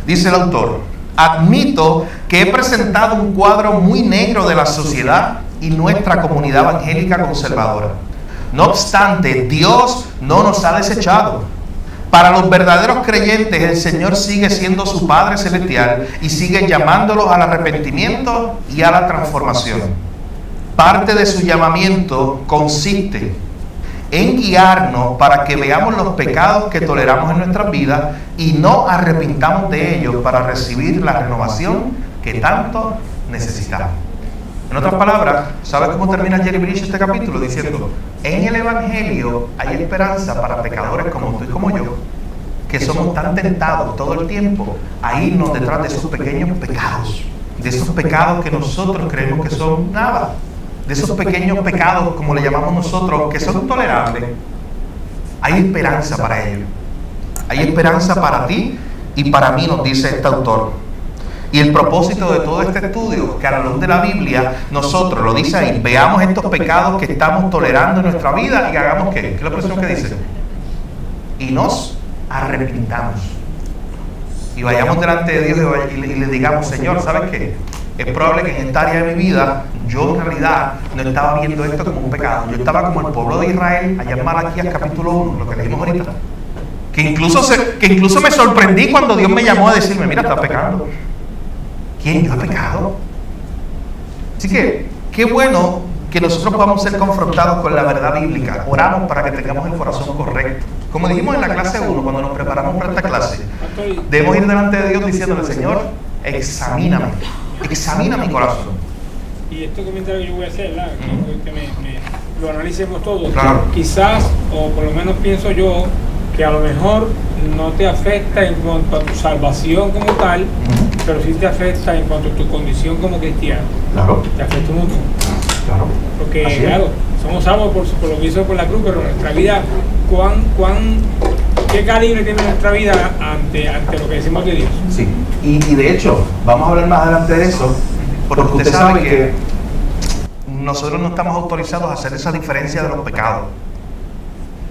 Dice el autor: admito que he presentado un cuadro muy negro de la sociedad y nuestra comunidad evangélica conservadora. No obstante, Dios no nos ha desechado. Para los verdaderos creyentes, el Señor sigue siendo su Padre Celestial y sigue llamándolos al arrepentimiento y a la transformación. Parte de su llamamiento consiste en guiarnos para que veamos los pecados que toleramos en nuestras vidas y no arrepintamos de ellos para recibir la renovación que tanto necesitamos. En otras palabras, ¿sabes cómo termina Jerry Bridge este capítulo? Diciendo: en el Evangelio hay esperanza para pecadores como tú y como yo, que somos tan tentados todo el tiempo a irnos detrás de esos pequeños pecados, de esos pecados que nosotros creemos que son nada, de esos pequeños pecados, como le llamamos nosotros, que son tolerables. Hay esperanza para ellos. Hay esperanza para ti y para mí, nos dice este autor. Y el propósito de todo este estudio, que a la luz de la Biblia, nosotros, lo dice ahí, veamos estos pecados que estamos tolerando en nuestra vida y hagamos ¿qué? ¿Qué es la expresión que dice? Y nos arrepintamos. Y vayamos delante de Dios y le digamos: Señor, ¿sabes qué? Es probable que en esta área de mi vida yo en realidad no estaba viendo esto como un pecado. Yo estaba como el pueblo de Israel, allá en Malaquías capítulo 1, lo que leímos ahorita. Que incluso me sorprendí cuando Dios me llamó a decirme: mira, estás pecando. ¿Quién? ¿Yo he pecado? Así que, qué bueno que nosotros podamos ser confrontados con la verdad bíblica. Oramos para que tengamos el corazón correcto. Como dijimos en la clase 1, cuando nos preparamos para esta clase, debemos ir delante de Dios diciéndole: Señor, examina mi corazón. Y este comentario que yo voy a hacer, ¿verdad? Que lo analicemos todos. Claro. Quizás, o por lo menos pienso yo, que a lo mejor no te afecta en cuanto a tu salvación como tal, pero sí te afecta en cuanto a tu condición como cristiano. Claro. Te afecta mucho. Claro. Porque, claro, somos salvos por lo que hizo por la cruz, pero nuestra vida, ¿qué calibre tiene nuestra vida ante lo que decimos de Dios? Sí, y de hecho, vamos a hablar más adelante de eso, porque usted sabe que nosotros no estamos autorizados a hacer esa diferencia de los pecados.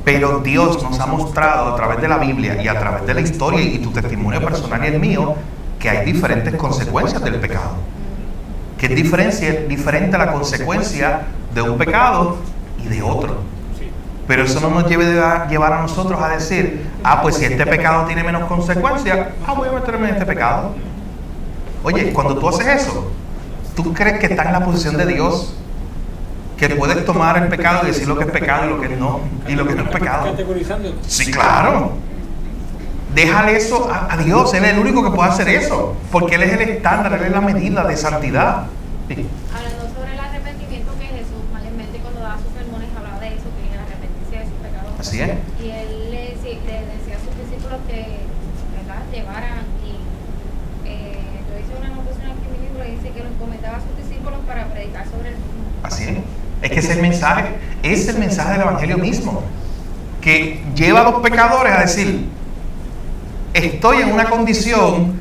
Pero Dios nos ha mostrado a través de la Biblia y a través de la historia y tu testimonio personal y el mío, que hay diferentes consecuencias del pecado. Que es diferente la consecuencia de un pecado y de otro. Pero eso no nos debe llevar a nosotros a decir, pues si este pecado tiene menos consecuencias, voy a meterme en este pecado. Oye, cuando tú haces eso, ¿tú crees que estás en la posición de Dios? Que puedes tomar el pecado y decir lo que es pecado y lo que no es pecado. Sí, claro. Déjale eso a Dios. Él es el único que puede hacer eso, porque Él es el estándar, Él es la medida de santidad. Sí. Hablando sobre el arrepentimiento, que Jesús mayormente cuando daba sus sermones hablaba de eso, que arrepentirse de sus pecados. Así es. Y Él le decía a sus discípulos que, ¿verdad?, llevaran, y yo hice una anotación aquí en mi libro, dice que lo encomendaba a sus discípulos para predicar sobre el mismo. Así es. Es que es el mensaje del Evangelio mismo, que lleva a los pecadores a decir, estoy en una condición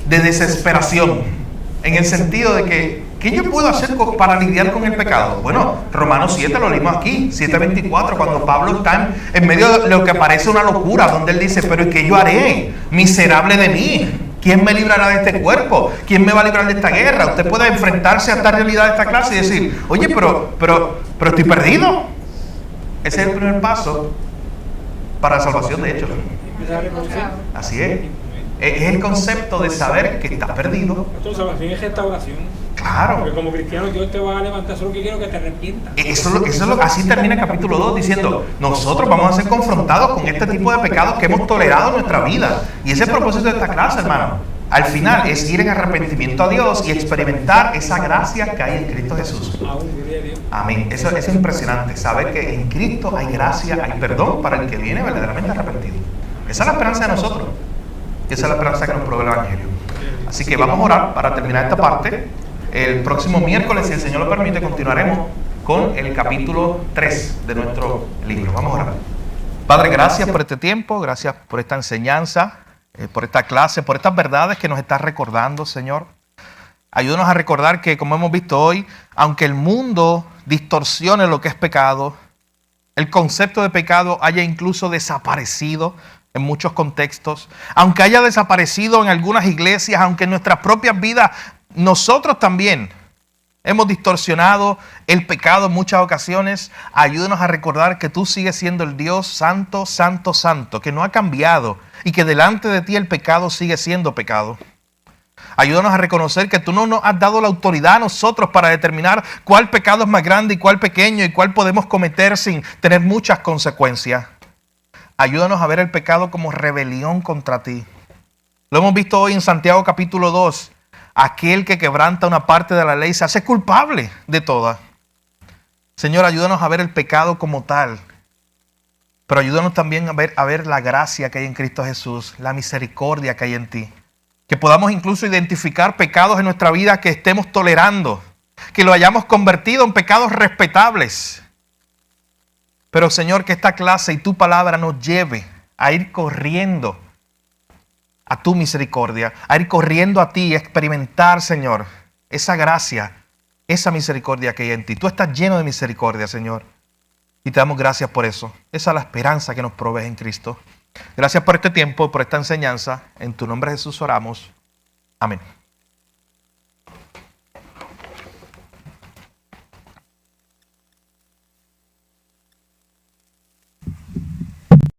de desesperación, en el sentido de que, ¿qué yo puedo hacer para lidiar con el pecado? Bueno, Romanos 7 lo leímos aquí, 7:24, cuando Pablo está en medio de lo que parece una locura, donde él dice, pero ¿qué yo haré? Miserable de mí. ¿Quién me librará de este cuerpo? ¿Quién me va a librar de esta guerra? Usted puede enfrentarse a esta realidad de esta clase y decir, oye, pero estoy perdido. Ese es el primer paso para la salvación, de hecho. Así es. Es el concepto de saber que estás perdido. Entonces, salvación es restauración. Claro. Porque como cristiano Dios te va a levantar, solo que quiero que te arrepientas. Así termina el capítulo 2 diciendo, nosotros vamos a ser confrontados con este tipo de pecados que hemos tolerado en nuestra vida. Y ese es el propósito de esta clase, hermano. Al final es ir en arrepentimiento a Dios y experimentar esa gracia que hay en Cristo Jesús. Amén. Eso es impresionante, saber que en Cristo hay gracia, hay perdón para el que viene verdaderamente arrepentido. Esa es la esperanza de nosotros. Y esa es la esperanza que nos provee el Evangelio. Así que vamos a orar para terminar esta parte. El próximo miércoles, si el Señor lo permite, continuaremos con el capítulo 3 de nuestro libro. Vamos a orar. Padre, gracias por este tiempo, gracias por esta enseñanza, por esta clase, por estas verdades que nos estás recordando, Señor. Ayúdanos a recordar que, como hemos visto hoy, aunque el mundo distorsione lo que es pecado, el concepto de pecado haya incluso desaparecido en muchos contextos, aunque haya desaparecido en algunas iglesias, aunque en nuestras propias vidas nosotros también hemos distorsionado el pecado en muchas ocasiones, ayúdanos a recordar que tú sigues siendo el Dios santo, santo, santo, que no ha cambiado y que delante de ti el pecado sigue siendo pecado. Ayúdanos a reconocer que tú no nos has dado la autoridad a nosotros para determinar cuál pecado es más grande y cuál pequeño y cuál podemos cometer sin tener muchas consecuencias. Ayúdanos a ver el pecado como rebelión contra ti. Lo hemos visto hoy en Santiago capítulo 2. Aquel que quebranta una parte de la ley se hace culpable de toda. Señor, ayúdanos a ver el pecado como tal. Pero ayúdanos también a ver la gracia que hay en Cristo Jesús, la misericordia que hay en ti. Que podamos incluso identificar pecados en nuestra vida que estemos tolerando. Que lo hayamos convertido en pecados respetables. Pero Señor, que esta clase y tu palabra nos lleve a ir corriendo a tu misericordia, a ir corriendo a ti y experimentar, Señor, esa gracia, esa misericordia que hay en ti. Tú estás lleno de misericordia, Señor. Y te damos gracias por eso. Esa es la esperanza que nos provees en Cristo. Gracias por este tiempo, por esta enseñanza. En tu nombre, Jesús, oramos. Amén.